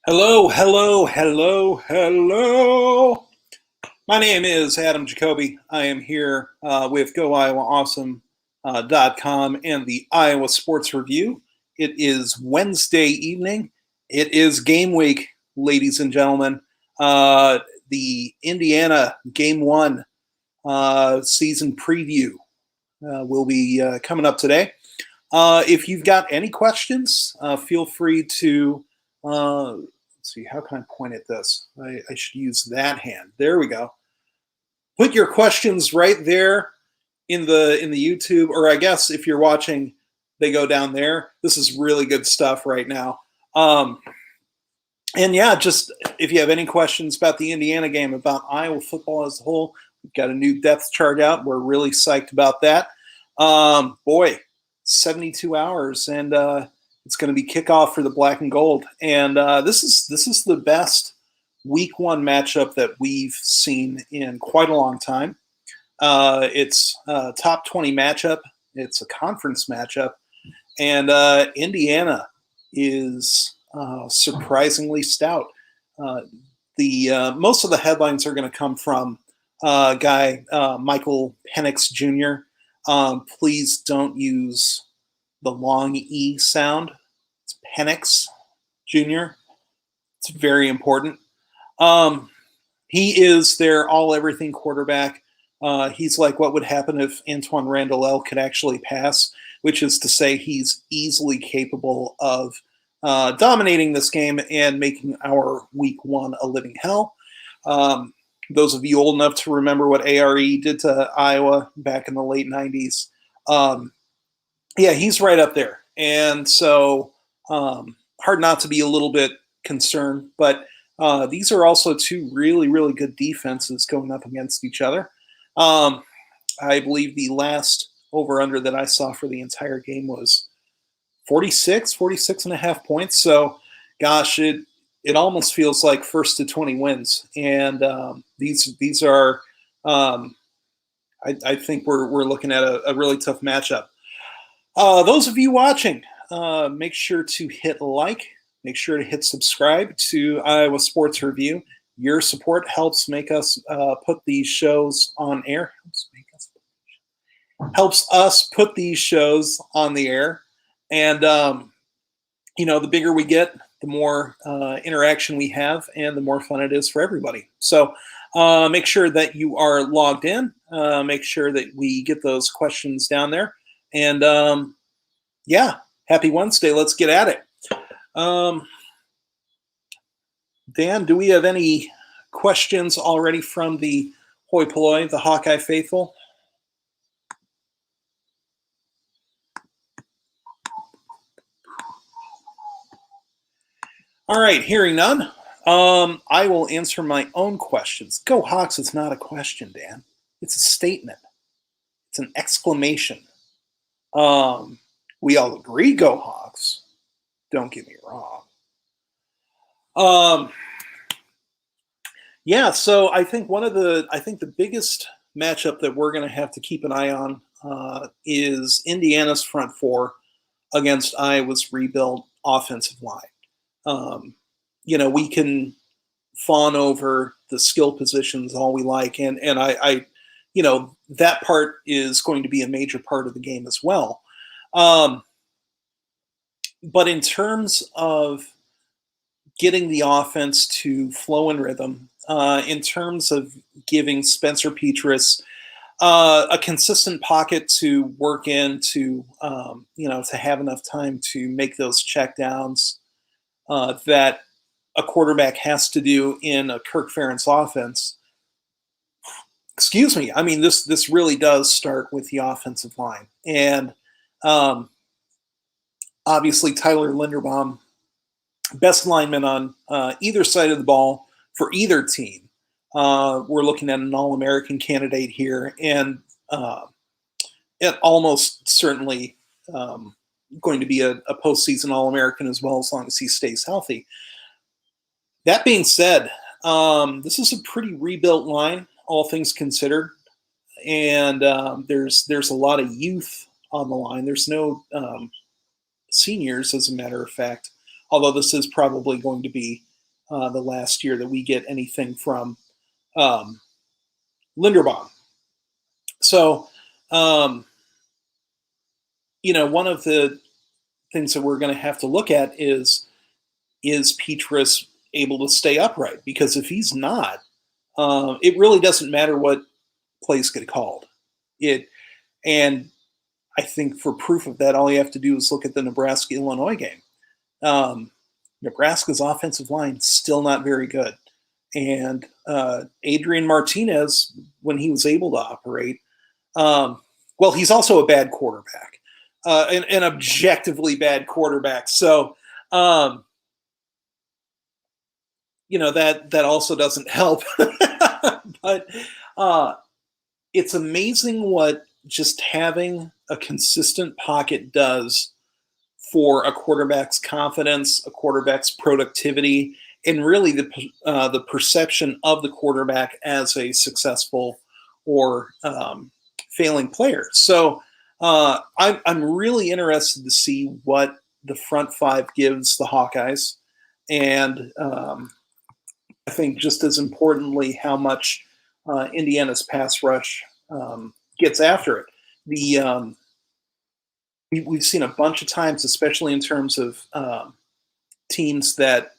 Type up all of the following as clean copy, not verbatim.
Hello, hello, hello, hello. My name is Adam Jacobi. I am here with GoIowaAwesome.com and the Iowa Sports Review. It is Wednesday evening. It is game week, ladies and gentlemen. The Indiana Game 1 season preview will be coming up today. If you've got any questions, feel free to let's see, how can I point at this? I should use that hand. There we go. Put your questions right there in the YouTube, or I guess if you're watching, they go down there. This is really good stuff right now. And yeah, just if you have any questions about the Indiana game, about Iowa football as a whole, we've got a new depth chart out. We're really psyched about that. Boy, 72 hours, and it's going to be kickoff for the black and gold. And this is the best week one matchup that we've seen in quite a long time. It's a top 20 matchup. It's a conference matchup. And Indiana is surprisingly stout. The most of the headlines are going to come from guy Michael Penix Jr. Please don't use the long E sound. It's Penix Jr. It's very important. He is their all-everything quarterback. He's like what would happen if Antoine Randall could actually pass, which is to say he's easily capable of dominating this game and making our week one a living hell. Those of you old enough to remember what ARE did to Iowa back in the late 90s, yeah, he's right up there. And so hard not to be a little bit concerned. But these are also two really, really good defenses going up against each other. I believe the last over-under that I saw for the entire game was 46 and a half points. So, gosh, it almost feels like first to 20 wins. And these are, I think we're looking at a really tough matchup. Those of you watching, make sure to hit like, make sure to hit subscribe to Iowa Sports Review. Your support helps make us put these shows on air. Helps us put these shows on the air. And, the bigger we get, the more interaction we have and the more fun it is for everybody. So make sure that you are logged in. Make sure that we get those questions down there. And, yeah, happy Wednesday. Let's get at it. Dan, do we have any questions already from the hoi polloi, the Hawkeye faithful? All right, hearing none, I will answer my own questions. Go Hawks is not a question, Dan. It's a statement. It's an exclamation. We all agree, go Hawks. Don't get me wrong. Yeah, so I think the biggest matchup that we're going to have to keep an eye on is Indiana's front four against Iowa's rebuilt offensive line. We can fawn over the skill positions all we like, and I that part is going to be a major part of the game as well. But in terms of getting the offense to flow in rhythm, in terms of giving Spencer Petras a consistent pocket to work in, to have enough time to make those checkdowns that a quarterback has to do in a Kirk Ferentz offense. Excuse me. I mean, this really does start with the offensive line. And obviously Tyler Linderbaum, best lineman on either side of the ball for either team. We're looking at an All-American candidate here, and it almost certainly going to be a postseason All-American as well, as long as he stays healthy. That being said, this is a pretty rebuilt line, all things considered, and there's a lot of youth on the line. There's no seniors, as a matter of fact, although this is probably going to be the last year that we get anything from Linderbaum. So, one of the things that we're going to have to look at is Petrus able to stay upright? Because if he's not, it really doesn't matter what plays get called. And I think for proof of that, all you have to do is look at the Nebraska-Illinois game. Nebraska's offensive line still not very good. And Adrian Martinez, when he was able to operate, he's also a bad quarterback, an objectively bad quarterback. So, that also doesn't help. But it's amazing what just having a consistent pocket does for a quarterback's confidence, a quarterback's productivity, and really the perception of the quarterback as a successful or failing player. So I'm really interested to see what the front five gives the Hawkeyes, and I think just as importantly, how much Indiana's pass rush gets after it. We've seen a bunch of times, especially in terms of teams that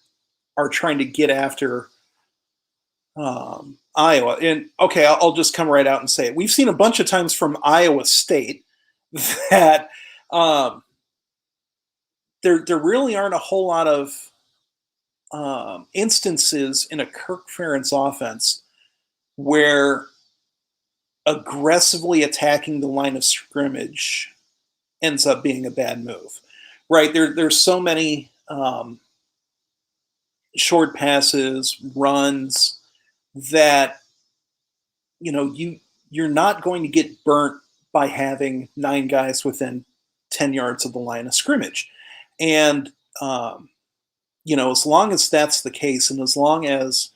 are trying to get after Iowa. And okay, I'll just come right out and say it. We've seen a bunch of times from Iowa State that there really aren't a whole lot of instances in a Kirk Ferentz offense where aggressively attacking the line of scrimmage ends up being a bad move, right? There's so many short passes, runs that you're not going to get burnt by having 9 guys within 10 yards of the line of scrimmage. And as long as that's the case, and as long as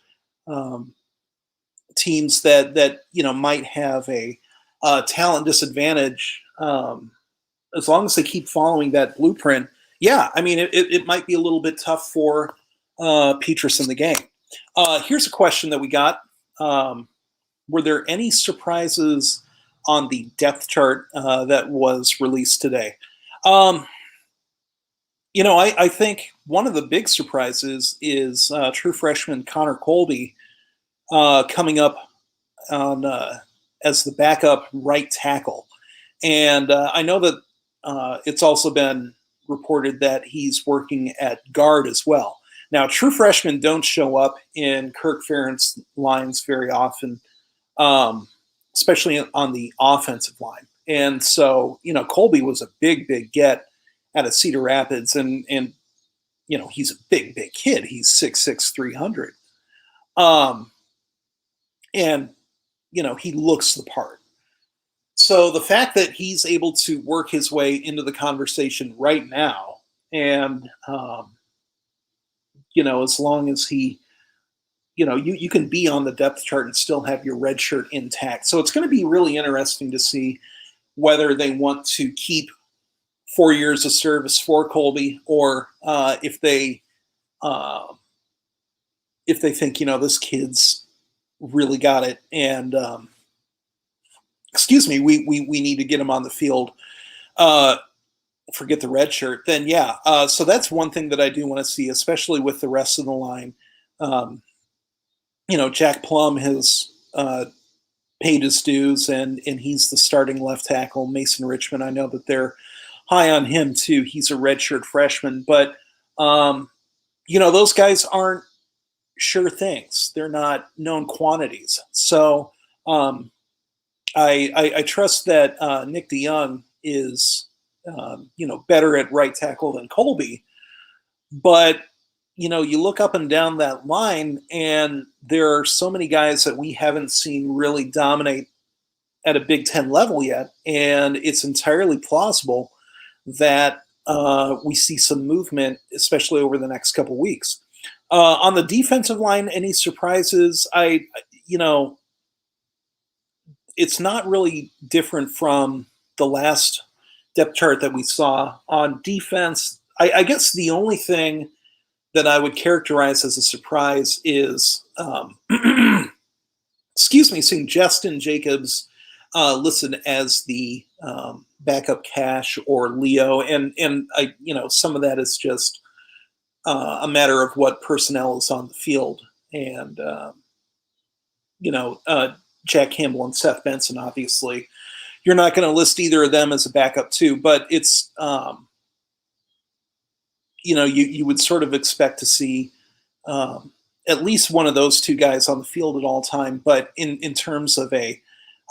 teams that might have a talent disadvantage, as long as they keep following that blueprint, it might be a little bit tough for Petrus in the game. Here's a question that we got. Were there any surprises on the depth chart that was released today? I think one of the big surprises is true freshman Connor Colby coming up on as the backup right tackle. And I know that it's also been reported that he's working at guard as well. Now, true freshmen don't show up in Kirk Ferentz lines very often, especially on the offensive line. And so, Colby was a big, big get out of Cedar Rapids. And he's a big, big kid. He's 6'6", 300. And he looks the part. So the fact that he's able to work his way into the conversation right now, and as long as he, you can be on the depth chart and still have your red shirt intact. So it's going to be really interesting to see whether they want to keep 4 years of service for Colby, or if they think this kid's really got it, and we need to get him on the field. Forget the red shirt. Then so that's one thing that I do want to see, especially with the rest of the line. Jack Plum has paid his dues, and he's the starting left tackle. Mason Richmond, I know that they're high on him too. He's a redshirt freshman, but those guys aren't sure things. They're not known quantities. So I trust that Nick DeYoung is better at right tackle than Colby, but you look up and down that line, and there are so many guys that we haven't seen really dominate at a Big Ten level yet, and it's entirely plausible that we see some movement, especially over the next couple weeks. On the defensive line, any surprises? It's not really different from the last depth chart that we saw on defense. I guess the only thing that I would characterize as a surprise is, excuse me, seeing Justin Jacobs listed as the backup cash or Leo, and I, some of that is just a matter of what personnel is on the field, and Jack Campbell and Seth Benson. Obviously, you're not going to list either of them as a backup too, but it's you would sort of expect to see at least one of those two guys on the field at all time. But in terms of a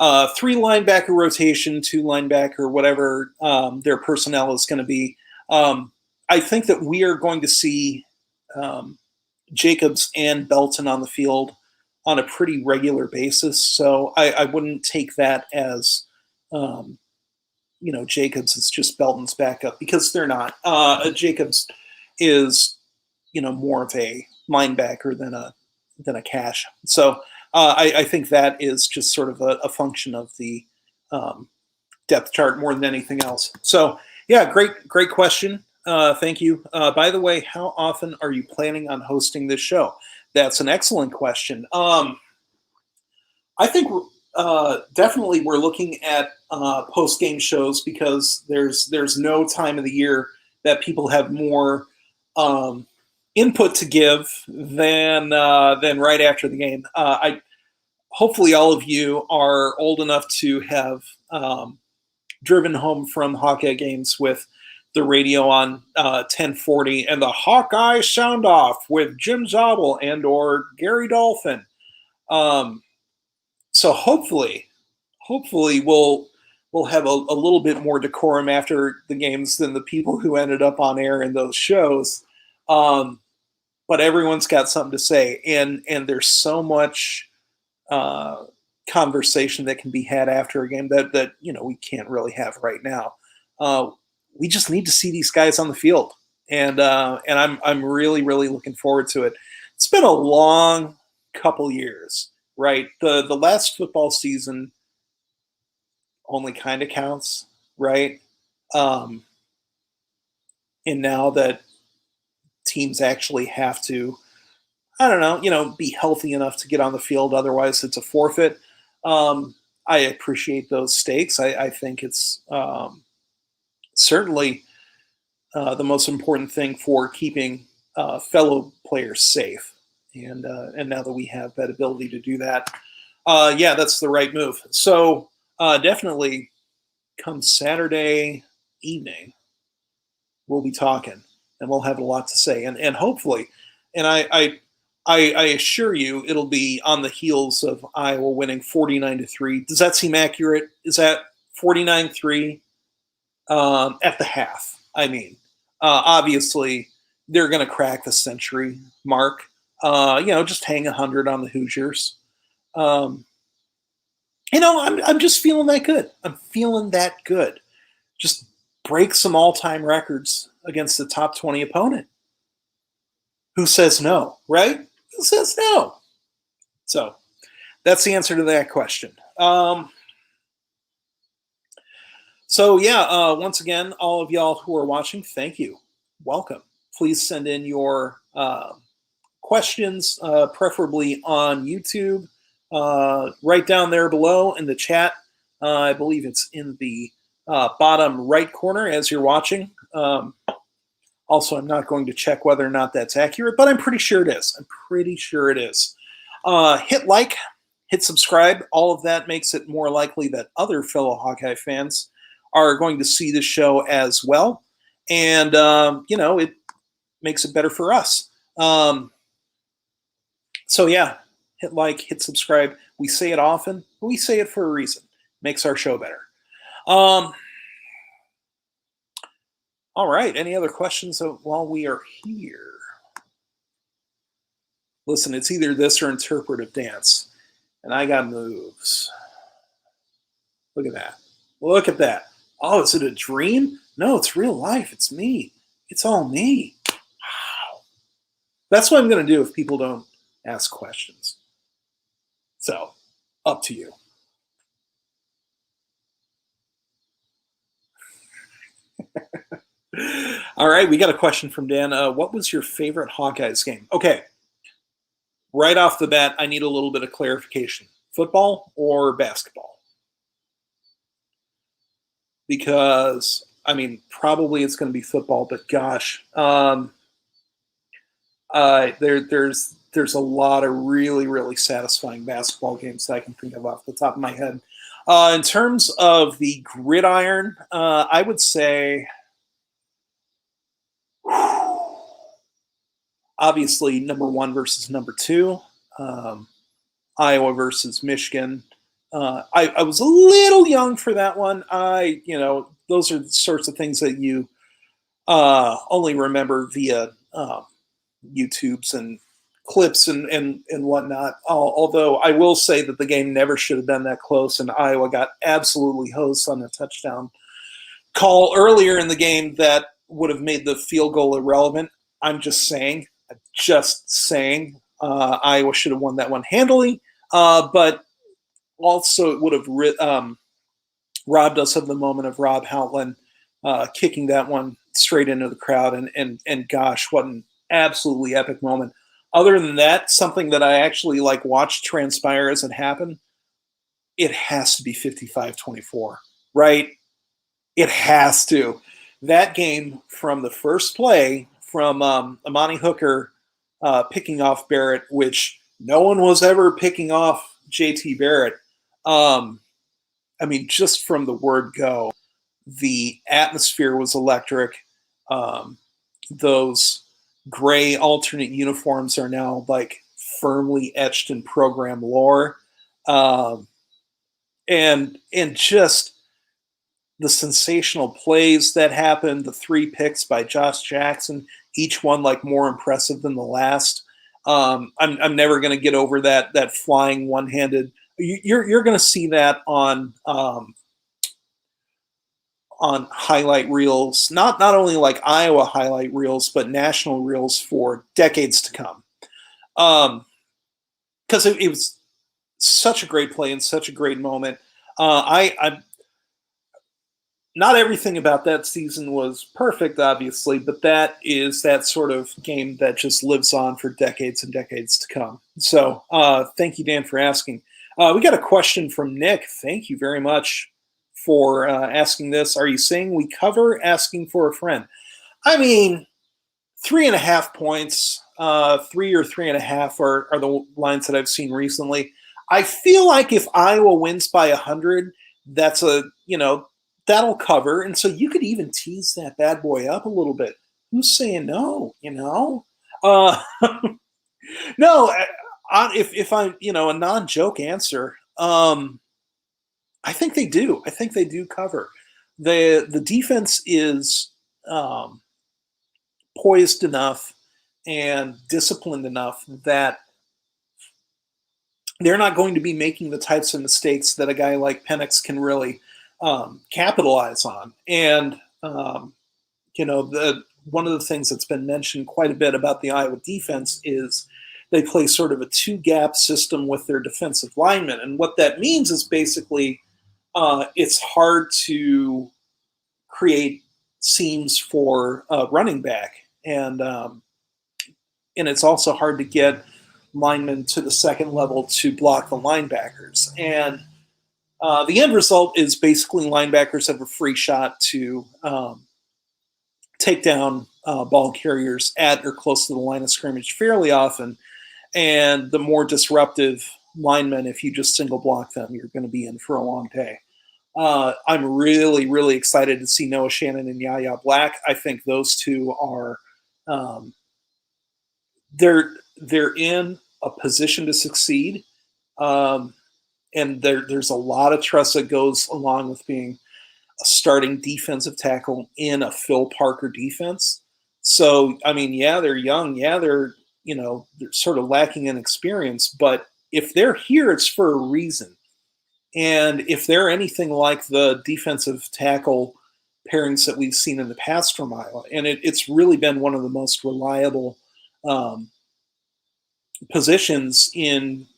3 linebacker rotation, 2 linebacker, whatever their personnel is going to be, I think that we are going to see Jacobs and Belton on the field on a pretty regular basis. So I wouldn't take that as Jacobs is just Belton's backup, because they're not. Jacobs is more of a linebacker than a cash. So I think that is just sort of a function of the depth chart more than anything else. So yeah, great question. Thank you. By the way, how often are you planning on hosting this show? That's an excellent question. I think definitely we're looking at post-game shows, because there's no time of the year that people have more input to give than right after the game. Hopefully all of you are old enough to have driven home from Hawkeye games with the radio on 1040 and the Hawkeye sound off with Jim Zabel and or Gary Dolphin. So hopefully we'll have a little bit more decorum after the games than the people who ended up on air in those shows. But everyone's got something to say, and there's so much conversation that can be had after a game that we can't really have right now. We just need to see these guys on the field, and I'm really looking forward to it. It's been a long couple years, right? The last football season only kind of counts, right? And now that teams actually have to, I don't know, be healthy enough to get on the field, otherwise it's a forfeit. I appreciate those stakes. I think it's certainly the most important thing for keeping fellow players safe. And now that we have that ability to do that, yeah, that's the right move. So definitely come Saturday evening, we'll be talking, and we'll have a lot to say. And hopefully, and I assure you, it'll be on the heels of Iowa winning 49-3. Does that seem accurate? Is that 49-3 at the half? I mean, obviously they're going to crack the century mark. Just hang 100 on the Hoosiers. I'm just feeling that good. I'm feeling that good. Just break some all-time records against the top 20 opponent. Who says no, right? Who says no? So that's the answer to that question. Once again, all of y'all who are watching, thank you. Welcome. Please send in your questions, preferably on YouTube, right down there below in the chat. I believe it's in the bottom right corner as you're watching. Also, I'm not going to check whether or not that's accurate, but I'm pretty sure it is. Hit like, hit subscribe. All of that makes it more likely that other fellow Hawkeye fans are going to see the show as well. And, it makes it better for us. Hit like, hit subscribe. We say it often, but we say it for a reason. Makes our show better. All right. Any other questions while we are here? Listen, it's either this or interpretive dance. And I got moves. Look at that. Look at that. Oh, is it a dream? No, it's real life. It's me. It's all me. Wow. That's what I'm going to do if people don't ask questions. So, up to you. All right, we got a question from Dan. What was your favorite Hawkeyes game? Okay, right off the bat, I need a little bit of clarification. Football or basketball? Because, I mean, probably it's going to be football, but gosh, there's a lot of really, really satisfying basketball games that I can think of off the top of my head. In terms of the gridiron, I would say obviously number one versus number two, Iowa versus Michigan. I was a little young for that one. Those are the sorts of things that you only remember via YouTubes and clips and whatnot. Although I will say that the game never should have been that close, and Iowa got absolutely hosed on a touchdown call earlier in the game that would have made the field goal irrelevant. I'm just saying. Iowa should have won that one handily, but also it would have robbed us of the moment of Rob Houtland kicking that one straight into the crowd, and gosh, what an absolutely epic moment. Other than that, something that I actually watched transpire as it happened, it has to be 55-24, right? It has to. That game from the first play, from Amani Hooker picking off Barrett, which no one was ever picking off JT Barrett. I mean, just from the word go, the atmosphere was electric. Those gray alternate uniforms are now firmly etched in program lore. And just the sensational plays that happened, the 3 picks by Josh Jackson, each one more impressive than the last. I'm never going to get over that flying one-handed. You're going to see that on highlight reels, not only Iowa highlight reels, but national reels for decades to come. Because it was such a great play and such a great moment. I not everything about that season was perfect, obviously, but that is that sort of game that just lives on for decades and decades to come. So thank you, Dan, for asking. We got a question from Nick. Thank you very much for asking this. Are you saying we cover asking for a friend? I mean, 3.5 points, 3 or 3.5 are the lines that I've seen recently. I feel like if Iowa wins by 100, that's that'll cover. And so you could even tease that bad boy up a little bit. Who's saying no, No, if I'm, a non-joke answer, I think they do. I think they do cover. The defense is poised enough and disciplined enough that they're not going to be making the types of mistakes that a guy like Penix can really capitalize on. And one of the things that's been mentioned quite a bit about the Iowa defense is they play sort of a 2-gap system with their defensive linemen. And what that means is basically it's hard to create seams for running back. And it's also hard to get linemen to the second level to block the linebackers. And the end result is basically linebackers have a free shot to take down ball carriers at or close to the line of scrimmage fairly often. And the more disruptive linemen, if you just single block them, you're going to be in for a long day. I'm really, really excited to see Noah Shannon and Yahya Black. I think those two are they're in a position to succeed. And there's a lot of trust that goes along with being a starting defensive tackle in a Phil Parker defense. So, I mean, yeah, they're young. Yeah, they're sort of lacking in experience. But if they're here, it's for a reason. And if they're anything like the defensive tackle pairings that we've seen in the past from Iowa, and it's really been one of the most reliable positions in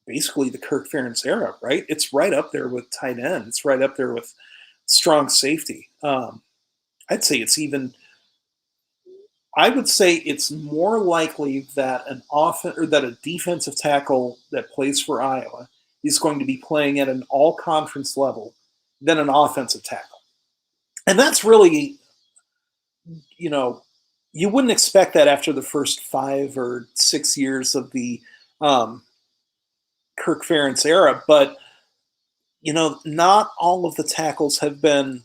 basically the Kirk Ferentz era, right? It's right up there with tight end. It's right up there with strong safety. I'd say it's even I would say it's more likely that a defensive tackle that plays for Iowa is going to be playing at an all-conference level than an offensive tackle. And that's really, you wouldn't expect that after the first 5 or 6 years of the Kirk Ferentz era, but not all of the tackles have been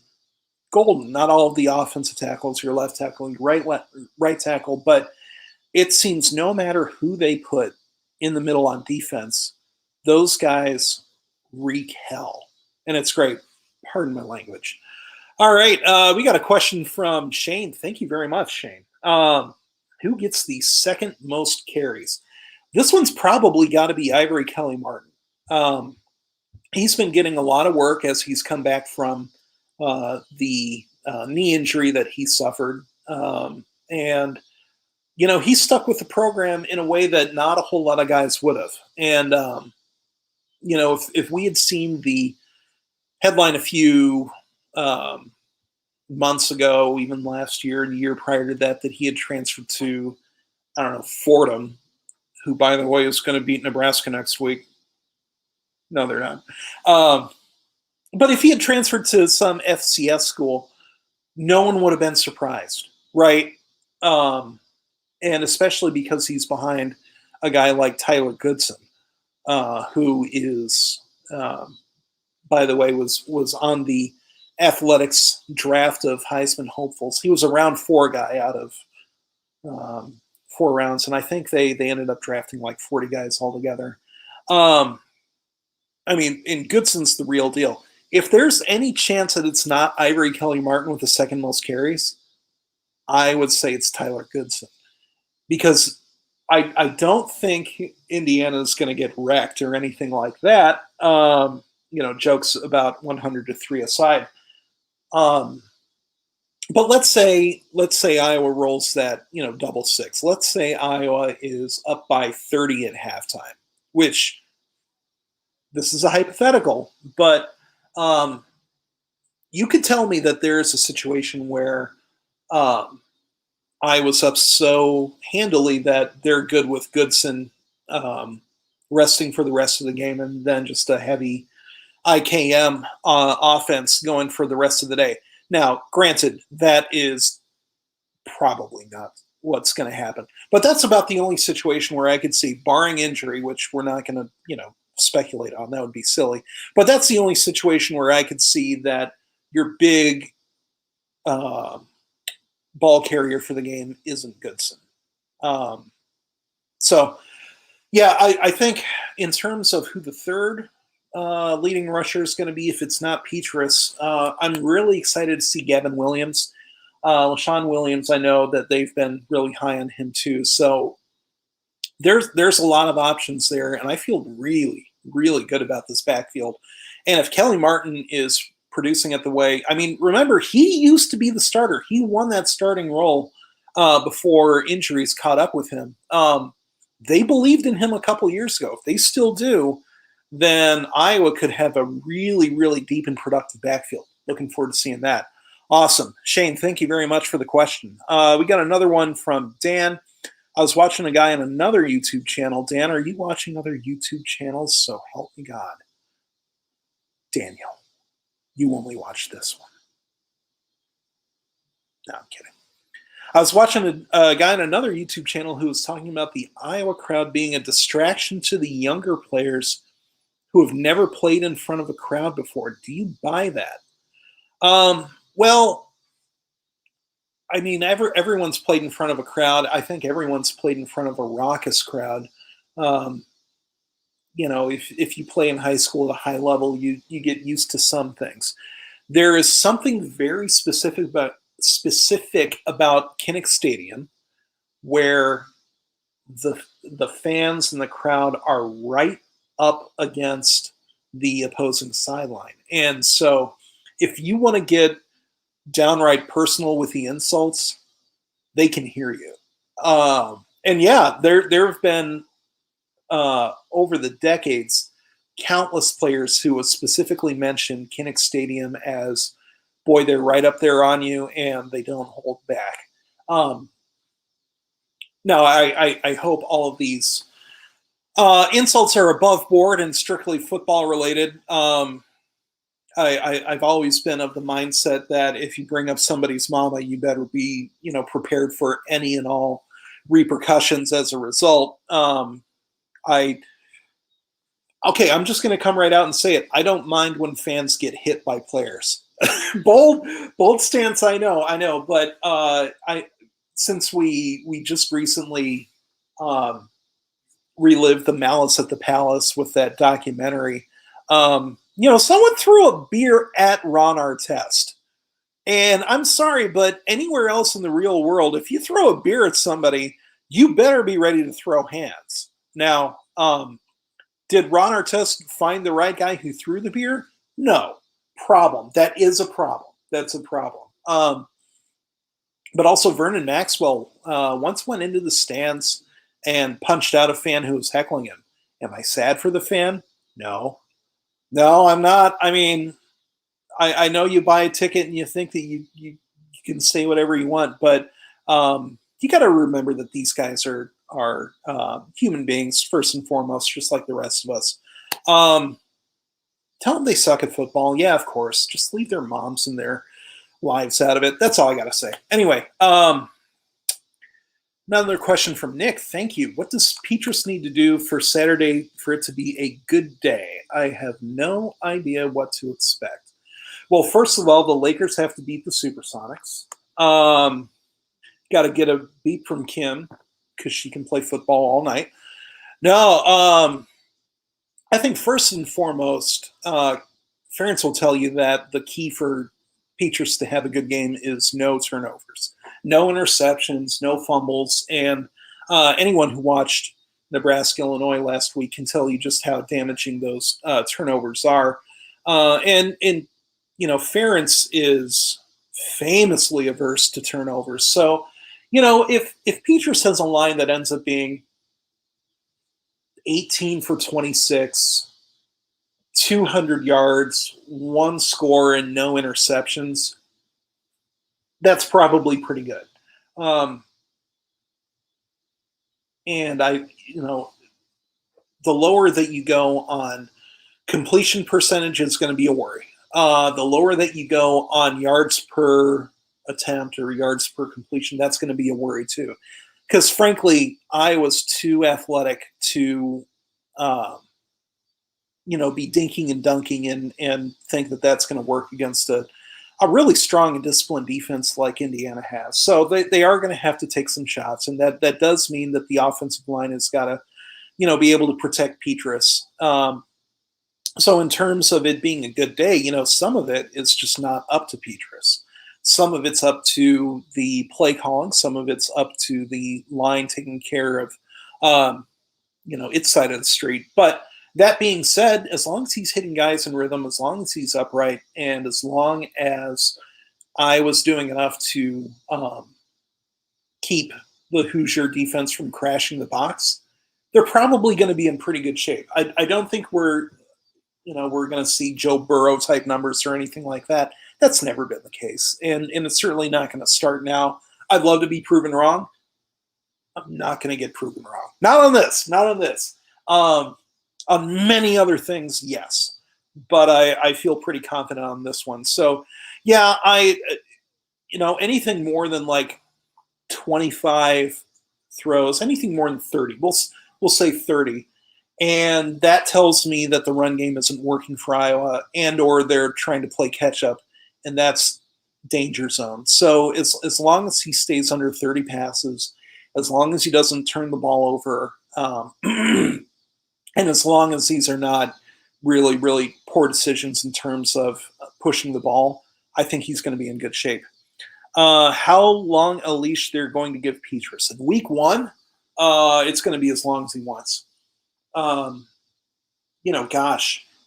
golden. Not all of the offensive tackles, your left tackle, your right tackle, but it seems no matter who they put in the middle on defense, those guys wreak hell, and it's great. Pardon my language. All right, we got a question from Shane. Thank you very much, Shane. Who gets the second most carries? This one's probably got to be Ivory Kelly Martin. He's been getting a lot of work as he's come back from the knee injury that he suffered. And, he stuck with the program in a way that not a whole lot of guys would have. And, if we had seen the headline a few months ago, even last year and the year prior to that he had transferred to, Fordham, who, by the way, is going to beat Nebraska next week. No, they're not. But if he had transferred to some FCS school, no one would have been surprised, right? And especially because he's behind a guy like Tyler Goodson, who is, by the way, was on the athletics draft of Heisman hopefuls. He was a round 4 guy out of 4 rounds, and I think they ended up drafting like 40 guys altogether. And Goodson's the real deal. If there's any chance that it's not Ivory Kelly Martin with the second most carries, I would say it's Tyler Goodson. Because I don't think Indiana's going to get wrecked or anything like that. Jokes about 100-3 aside. But let's say Iowa rolls that, double 6. Let's say Iowa is up by 30 at halftime, which this is a hypothetical, but you could tell me that there is a situation where Iowa's up so handily that they're good with Goodson resting for the rest of the game and then just a heavy IKM offense going for the rest of the day. Now, granted, that is probably not what's going to happen. But that's about the only situation where I could see, barring injury, which we're not going to, speculate on. That would be silly. But that's the only situation where I could see that your big ball carrier for the game isn't Goodson. I think in terms of who the third leading rusher is going to be, if it's not Petrus, I'm really excited to see Gavin Williams. LaShawn Williams, I know that they've been really high on him too. So there's a lot of options there, and I feel really, really good about this backfield. And if Kelly Martin is producing it the way, remember, he used to be the starter. He won that starting role before injuries caught up with him. They believed in him a couple years ago. If they still do, then Iowa could have a really, really deep and productive backfield. Looking forward to seeing that. Awesome. Shane, thank you very much for the question. We got another one from Dan. I was watching a guy on another YouTube channel. Dan, are you watching other YouTube channels? So help me God. Daniel, you only watch this one. No, I'm kidding. I was watching a guy on another YouTube channel who was talking about the Iowa crowd being a distraction to the younger players who have never played in front of a crowd before. Do you buy that? Everyone's played in front of a crowd. I think everyone's played in front of a raucous crowd. If you play in high school at a high level, you get used to some things. There is something very specific about Kinnick Stadium, where the fans and the crowd are right up against the opposing sideline. And so if you want to get downright personal with the insults, they can hear you. There have been over the decades countless players who have specifically mentioned Kinnick Stadium as, boy, they're right up there on you and they don't hold back. No, I hope all of these insults are above board and strictly football related. I've always been of the mindset that if you bring up somebody's mama, you better be, prepared for any and all repercussions as a result. I Okay, I'm just going to come right out and say it. I don't mind when fans get hit by players. bold stance. I know, but I since we just recently um, relived the Malice at the Palace with that documentary. Someone threw a beer at Ron Artest. And I'm sorry, but anywhere else in the real world, if you throw a beer at somebody, you better be ready to throw hands. Now, did Ron Artest find the right guy who threw the beer? No. Problem. That is a problem. That's a problem. But also Vernon Maxwell once went into the stands and punched out a fan who was heckling him. Am I sad for the fan? No. No, I'm not. I mean, I know you buy a ticket and you think that you can say whatever you want, but you got to remember that these guys are human beings first and foremost, just like the rest of us. Tell them they suck at football. Yeah, of course. Just leave their moms and their wives out of it. That's all I got to say. Anyway, another question from Nick. Thank you. What does Petrus need to do for Saturday for it to be a good day? I have no idea what to expect. Well, first of all, the Lakers have to beat the Supersonics. Got to get a beat from Kim because she can play football all night. No, I think first and foremost, Ferentz will tell you that the key for Petrus to have a good game is no turnovers, no interceptions, no fumbles, and anyone who watched Nebraska, Illinois last week can tell you just how damaging those turnovers are. And Ferentz is famously averse to turnovers. So, if Petrus has a line that ends up being 18 for 26, 200 yards, one score, and no interceptions, that's probably pretty good. And the lower that you go on completion percentage is going to be a worry. The lower that you go on yards per attempt or yards per completion, that's going to be a worry too. Because frankly, Iowa's too athletic to, be dinking and dunking and think that that's going to work against a really strong and disciplined defense like Indiana has. So they are going to have to take some shots, and that does mean that the offensive line has got to, be able to protect Petrus. So in terms of it being a good day, some of it is just not up to Petrus. Some of it's up to the play calling. Some of it's up to the line taking care of, its side of the street. But that being said, as long as he's hitting guys in rhythm, as long as he's upright, and as long as I was doing enough to keep the Hoosier defense from crashing the box, they're probably going to be in pretty good shape. I don't think we're going to see Joe Burrow type numbers or anything like that. That's never been the case. And it's certainly not going to start now. I'd love to be proven wrong. I'm not going to get proven wrong. Not on this. On many other things, yes. But I feel pretty confident on this one. So, yeah, anything more than like 25 throws, anything more than 30, we'll say 30. And that tells me that the run game isn't working for Iowa and or they're trying to play catch up, and that's danger zone. So as long as he stays under 30 passes, as long as he doesn't turn the ball over, and as long as these are not really, really poor decisions in terms of pushing the ball, I think he's going to be in good shape. How long a leash they're going to give Petrus? In week one, it's going to be as long as he wants.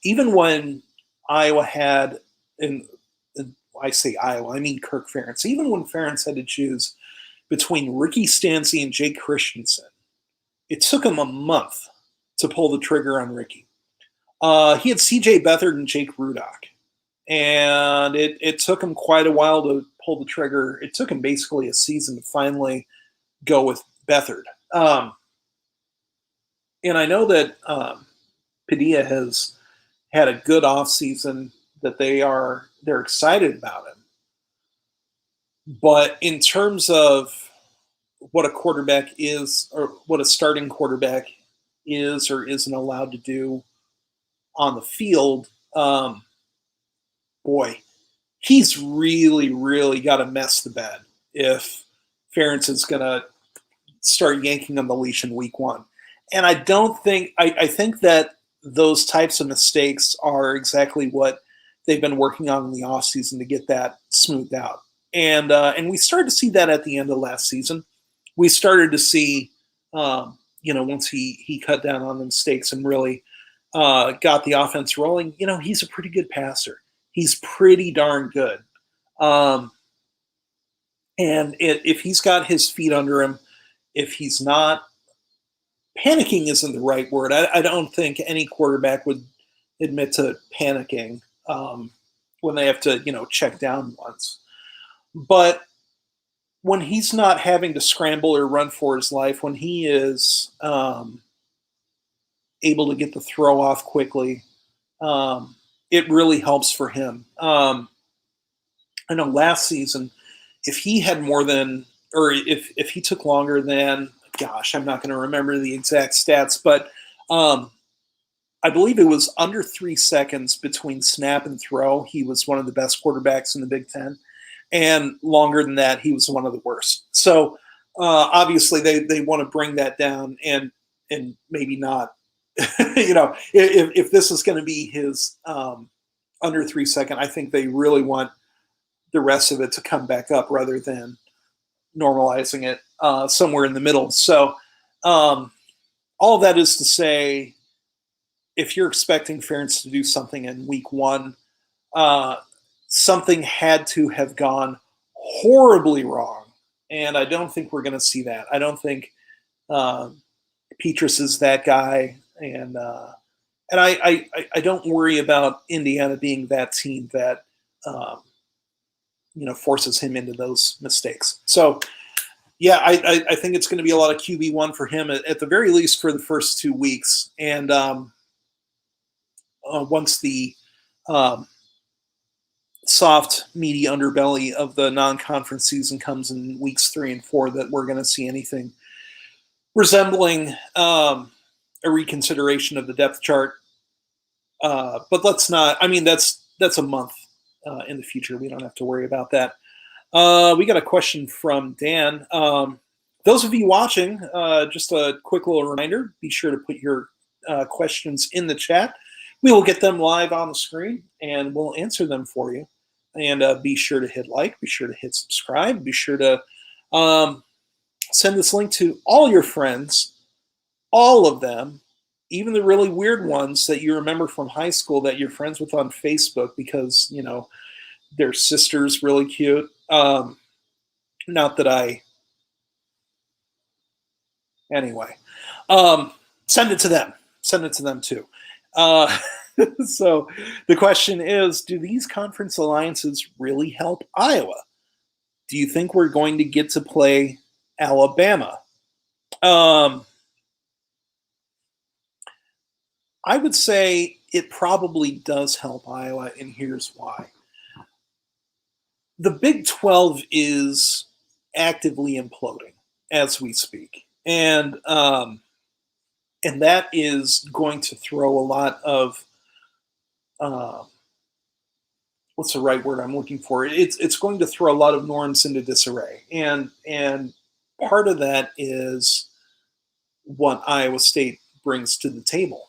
Even when Iowa had, and I say Iowa, I mean Kirk Ferentz, even when Ferentz had to choose between Ricky Stanzi and Jake Christensen, it took him a month to pull the trigger on Ricky. He had CJ Beathard and Jake Rudock, and it took him quite a while to pull the trigger. It took him basically a season to finally go with Beathard. And I know that Padilla has had a good offseason, that they're excited about him. But in terms of what a quarterback is, or what a starting quarterback is or isn't allowed to do on the field, boy, he's really, really got to mess the bed if Ferentz is going to start yanking on the leash in week one. And I don't think I think that those types of mistakes are exactly what they've been working on in the offseason to get that smoothed out. And we started to see that at the end of last season. We started to see, once he cut down on the mistakes and really got the offense rolling, he's a pretty good passer. He's pretty darn good. And if he's got his feet under him, if he's not, panicking isn't the right word. I don't think any quarterback would admit to panicking when they have to, check down once. But when he's not having to scramble or run for his life, when he is able to get the throw off quickly, it really helps for him. I know last season, if he had more than, or if he took longer than, gosh, I'm not going to remember the exact stats, but I believe it was under 3 seconds between snap and throw. He was one of the best quarterbacks in the Big Ten. And longer than that, he was one of the worst. So obviously they want to bring that down and maybe not, if this is going to be his under 3 second, I think they really want the rest of it to come back up rather than normalizing it somewhere in the middle. So all of that is to say, if you're expecting Ferentz to do something in week one, something had to have gone horribly wrong. And I don't think we're going to see that. I don't think Petrus is that guy. And I don't worry about Indiana being that team that, forces him into those mistakes. So, yeah, I think it's going to be a lot of QB1 for him, at the very least for the first 2 weeks. And once the soft, meaty underbelly of the non-conference season comes in weeks 3 and 4, that we're going to see anything resembling a reconsideration of the depth chart. But let's not. I mean, that's a month in the future. We don't have to worry about that. We got a question from Dan. Those of you watching, just a quick little reminder: be sure to put your questions in the chat. We will get them live on the screen, and we'll answer them for you. And be sure to hit like, be sure to hit subscribe, be sure to send this link to all your friends, all of them, even the really weird ones that you remember from high school that you're friends with on Facebook because, their sister's really cute. Not that I... Anyway. Send it to them. Send it to them too. So the question is, do these conference alliances really help Iowa? Do you think we're going to get to play Alabama? I would say it probably does help Iowa, and here's why. The Big 12 is actively imploding as we speak. And that is going to throw a lot of what's the right word I'm looking for? It's going to throw a lot of norms into disarray, and part of that is what Iowa State brings to the table.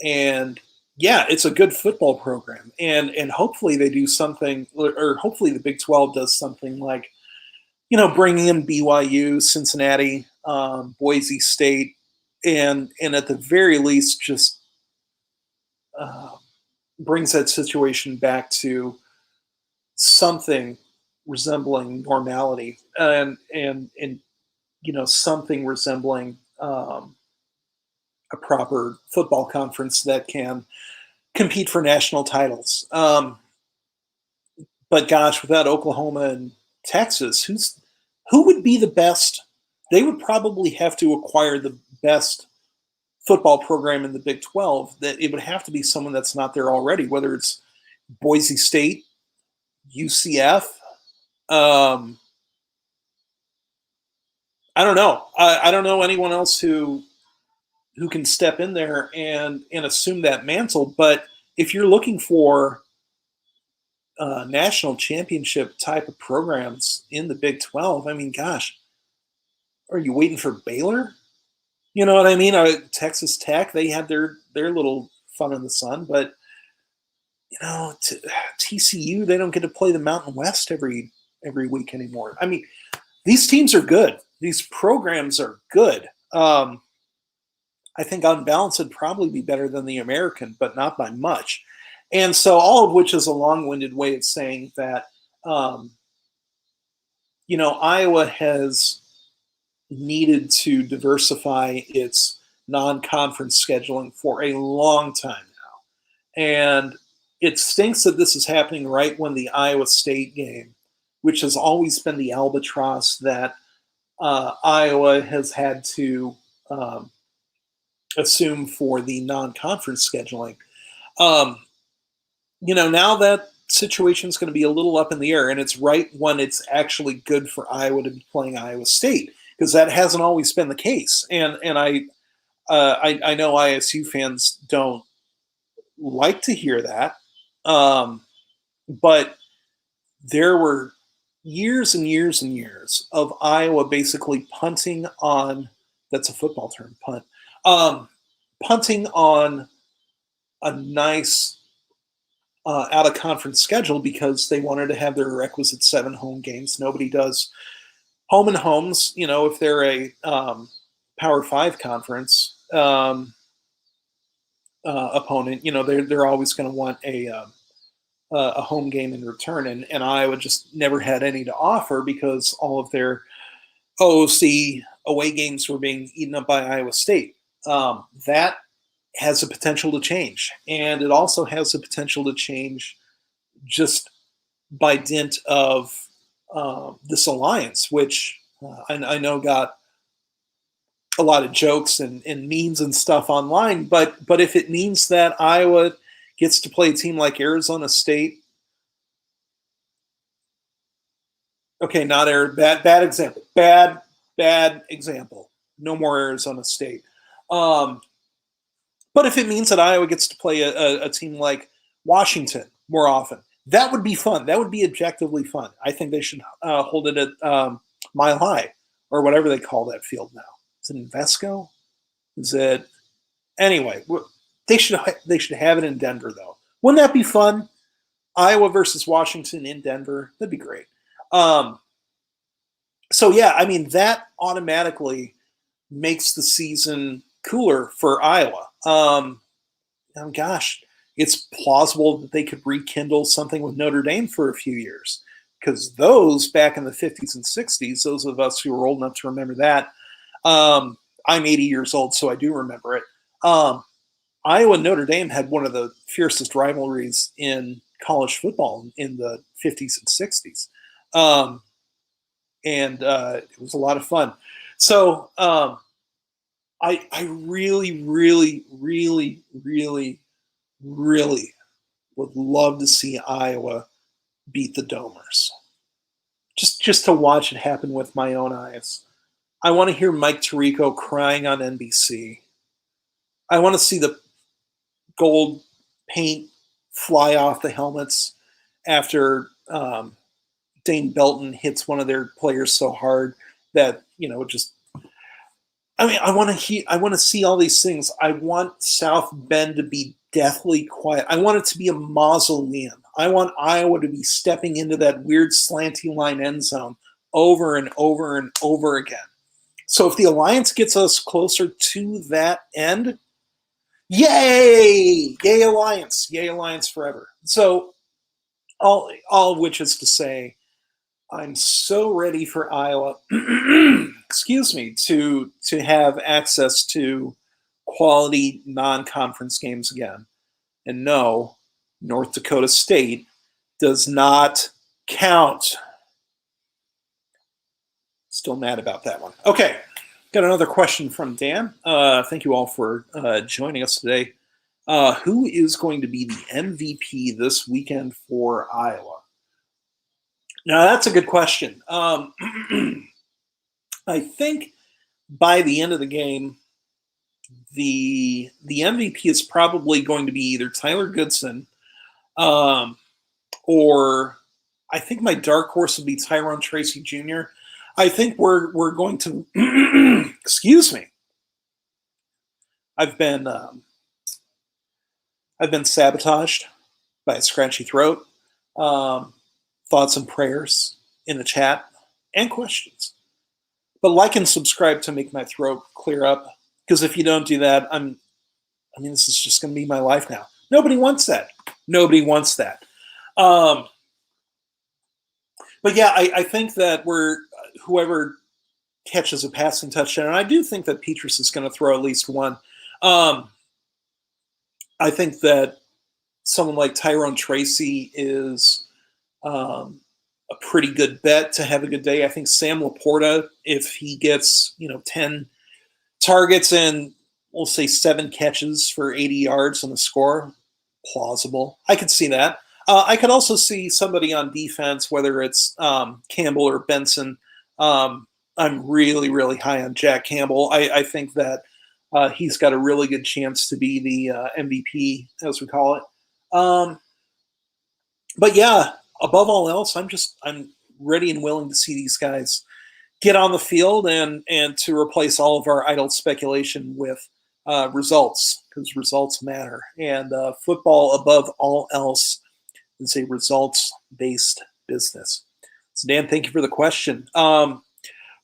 And yeah, it's a good football program, and hopefully they do something, or hopefully the Big 12 does something like, bringing in BYU, Cincinnati, Boise State, and at the very least just brings that situation back to something resembling normality, and something resembling a proper football conference that can compete for national titles. But gosh, without Oklahoma and Texas, who would be the best they would probably have to acquire the best football program in the Big 12. That it would have to be someone that's not there already, whether it's Boise State, UCF. I don't know. I don't know anyone else who can step in there and assume that mantle. But if you're looking for national championship type of programs in the Big 12, I mean, gosh, are you waiting for Baylor? You know what I mean? Texas Tech, they had their little fun in the sun, but TCU, they don't get to play the Mountain West every week anymore. I mean, these teams are good. These programs are good. I think on balance it'd probably be better than the American, but not by much. And so all of which is a long-winded way of saying that, Iowa has needed to diversify its non-conference scheduling for a long time now. And it stinks that this is happening right when the Iowa State game, which has always been the albatross that Iowa has had to assume for the non-conference scheduling. Now that situation is going to be a little up in the air, and it's right when it's actually good for Iowa to be playing Iowa State, because that hasn't always been the case. And I know ISU fans don't like to hear that, but there were years and years and years of Iowa basically punting on, that's a football term, punting on a nice out-of-conference schedule because they wanted to have their requisite 7 home games. Nobody does home and homes, if they're a Power 5 conference opponent, they're always going to want a home game in return. And Iowa just never had any to offer because all of their OOC away games were being eaten up by Iowa State. That has the potential to change. And it also has the potential to change just by dint of this alliance, which I know got a lot of jokes and memes and stuff online. But if it means that Iowa gets to play a team like Arizona State, okay, not bad example. Bad example. No more Arizona State. But if it means that Iowa gets to play a team like Washington more often, that would be fun. That would be objectively fun. I think they should hold it at Mile High or whatever they call that field now. Is it Invesco? Is it anyway? They should have it in Denver though. Wouldn't that be fun? Iowa versus Washington in Denver. That'd be great. So yeah, I mean that automatically makes the season cooler for Iowa. Gosh, it's plausible that they could rekindle something with Notre Dame for a few years, because those back in the 50s and 60s, those of us who are old enough to remember that, I'm 80 years old, so I do remember it. Iowa and Notre Dame had one of the fiercest rivalries in college football in the 50s and 60s. And it was a lot of fun. So I really, really, really, really, really would love to see Iowa beat the Domers. Just to watch it happen with my own eyes. I want to hear Mike Tirico crying on NBC. I want to see the gold paint fly off the helmets after Dane Belton hits one of their players so hard that, just, I mean, I want to see all these things. I want South Bend to be deathly quiet. I want it to be a mausoleum. I want Iowa to be stepping into that weird slanty line end zone over and over and over again. So if the alliance gets us closer to that end, yay! Yay alliance! Yay alliance forever. So all of which is to say, I'm so ready for Iowa, excuse me, to have access to quality non-conference games again. And no, North Dakota State does not count. It's Still mad about that one. Okay, got another question from Dan. Thank you all for joining us today. Who is going to be the MVP this weekend for Iowa? Now, that's a good question. I think by the end of the game, the MVP is probably going to be either Tyler Goodson, or I think my dark horse would be Tyrone Tracy Jr. I think we're going to excuse me. I've been sabotaged by a scratchy throat. Thoughts and prayers in the chat and questions. But like and subscribe to make my throat clear up, because if you don't do that, this is just going to be my life now. Nobody wants that. Nobody wants that. But yeah, I think that whoever catches a passing touchdown, and I do think that Petrus is going to throw at least one. I think that someone like Tyrone Tracy is a pretty good bet to have a good day. I think Sam Laporta, if he gets 10 targets and we'll say 7 catches for 80 yards on the score, plausible. I could see that. I could also see somebody on defense, whether it's Campbell or Benson. I'm really, really high on Jack Campbell. I think that he's got a really good chance to be the MVP, as we call it. But yeah, above all else, I'm ready and willing to see these guys get on the field and to replace all of our idle speculation with results, because results matter. And football, above all else, is a results-based business. So Dan, thank you for the question.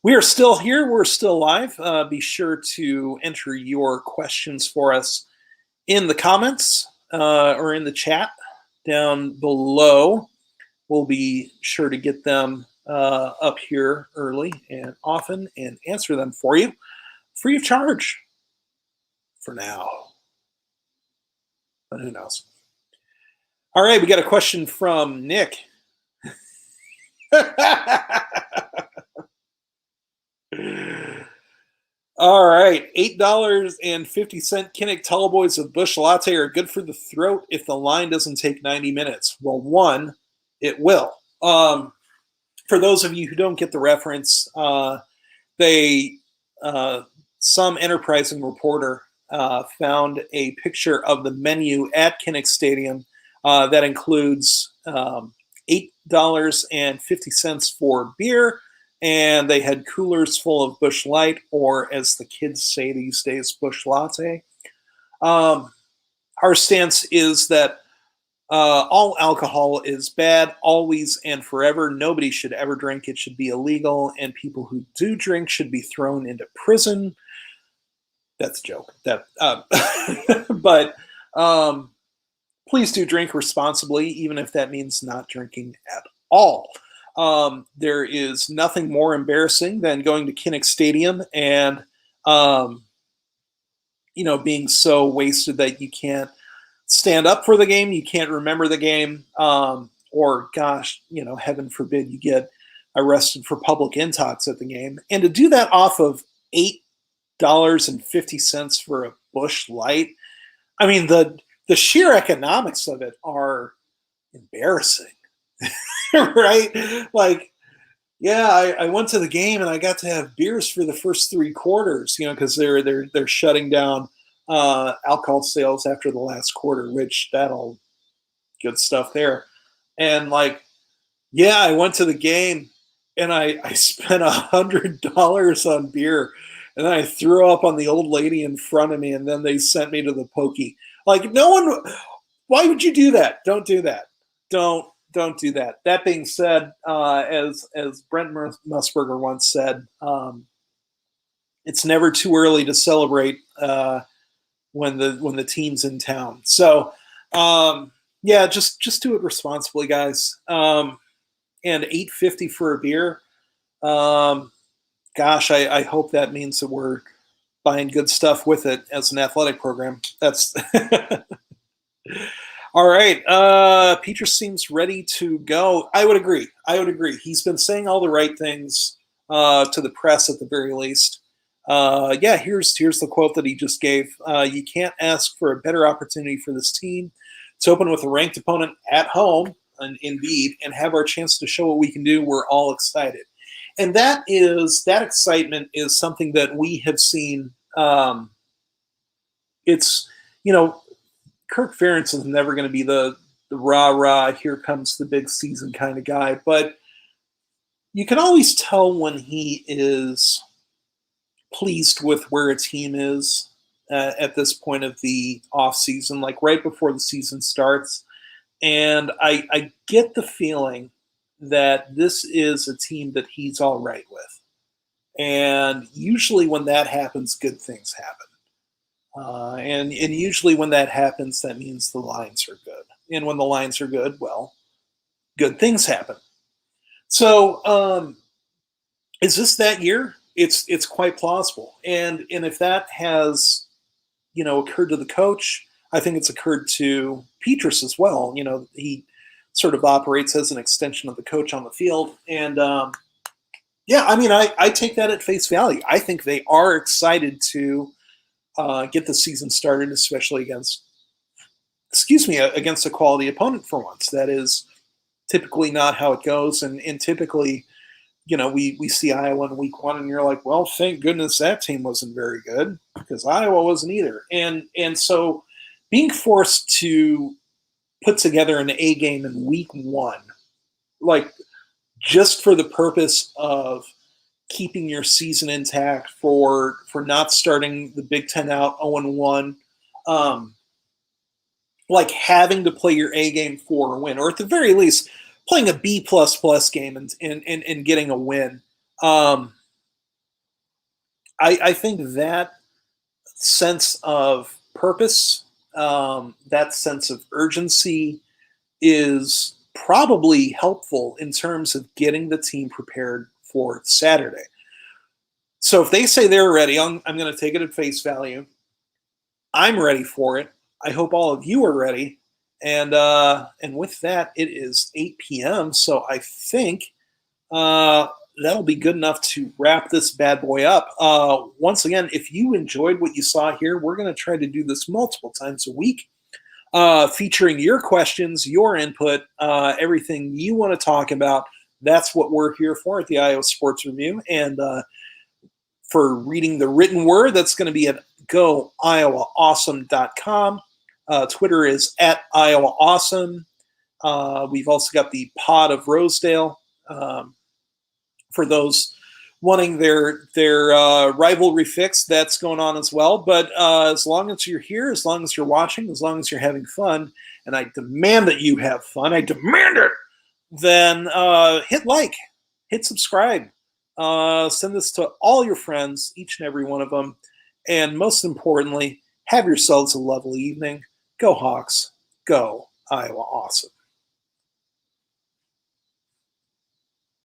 We are still here. We're still live. Be sure to enter your questions for us in the comments or in the chat down below. We'll be sure to get them up here early and often and answer them for you free of charge for now. But who knows? All right, we got a question from Nick. All right, $8.50 Kinnick Tall Boys with Bush Latte are good for the throat if the line doesn't take 90 minutes. Well, one, it will. For those of you who don't get the reference, some enterprising reporter found a picture of the menu at Kinnick Stadium that includes $8.50 for beer, and they had coolers full of Bush Light, or as the kids say these days, Bush Latte. Our stance is that all alcohol is bad, always and forever. Nobody should ever drink. It should be illegal, and people who do drink should be thrown into prison. That's a joke. But please do drink responsibly, even if that means not drinking at all. There is nothing more embarrassing than going to Kinnick Stadium and, being so wasted that you can't stand up for the game, you can't remember the game, or gosh, heaven forbid you get arrested for public intox at the game. And to do that off of $8.50 for a Bush Light, I mean, the sheer economics of it are embarrassing. Right? Like, yeah, I went to the game and I got to have beers for the first 3 quarters, because they're shutting down alcohol sales after the last quarter, which that'll good stuff there. And like, yeah, I went to the game and I spent $100 on beer, and then I threw up on the old lady in front of me, and then they sent me to the pokey. Like, no one, why would you do that? Don't do that. Don't do that. That being said, as Brent Musburger once said, it's never too early to celebrate when the team's in town. So yeah, just do it responsibly, guys. And $8.50 for a beer. Gosh, I hope that means that we're buying good stuff with it as an athletic program. That's all right. Petrus seems ready to go. I would agree. He's been saying all the right things to the press at the very least. Here's the quote that he just gave. You can't ask for a better opportunity for this team to open with a ranked opponent at home, and indeed, and have our chance to show what we can do. We're all excited. And that excitement is something that we have seen. It's, Kirk Ferentz is never going to be the rah-rah, here comes the big season kind of guy, but you can always tell when he is pleased with where a team is at this point of the offseason, like right before the season starts. And I get the feeling that this is a team that he's all right with. And usually when that happens, good things happen. And usually when that happens, that means the lines are good. And when the lines are good, well, good things happen. So is this that year? It's quite plausible. And if that has, occurred to the coach, I think it's occurred to Petrus as well. He sort of operates as an extension of the coach on the field. And I take that at face value. I think they are excited to get the season started, especially against a quality opponent for once. That is typically not how it goes. And typically, we see Iowa in week 1 and you're like, well, thank goodness that team wasn't very good, because Iowa wasn't either. And so being forced to put together an A game in week 1, like just for the purpose of keeping your season intact, for not starting the Big Ten out 0-1, like having to play your A game for a win, or at the very least playing a B++ game and getting a win. I think that sense of purpose, that sense of urgency is probably helpful in terms of getting the team prepared for Saturday. So if they say they're ready, I'm going to take it at face value. I'm ready for it. I hope all of you are ready. And with that, it is 8 p.m. So I think that'll be good enough to wrap this bad boy up. Once again, if you enjoyed what you saw here, we're going to try to do this multiple times a week, featuring your questions, your input, everything you want to talk about. That's what we're here for at the Iowa Sports Review. And for reading the written word, that's going to be at goiowaawesome.com. Twitter is at Iowa Awesome. We've also got the Pod of Rosedale for those wanting their rivalry fix. That's going on as well. But as long as you're here, as long as you're watching, as long as you're having fun, and I demand that you have fun, I demand it, then hit like, hit subscribe, send this to all your friends, each and every one of them, and most importantly, have yourselves a lovely evening. Go Hawks. Go Iowa Awesome.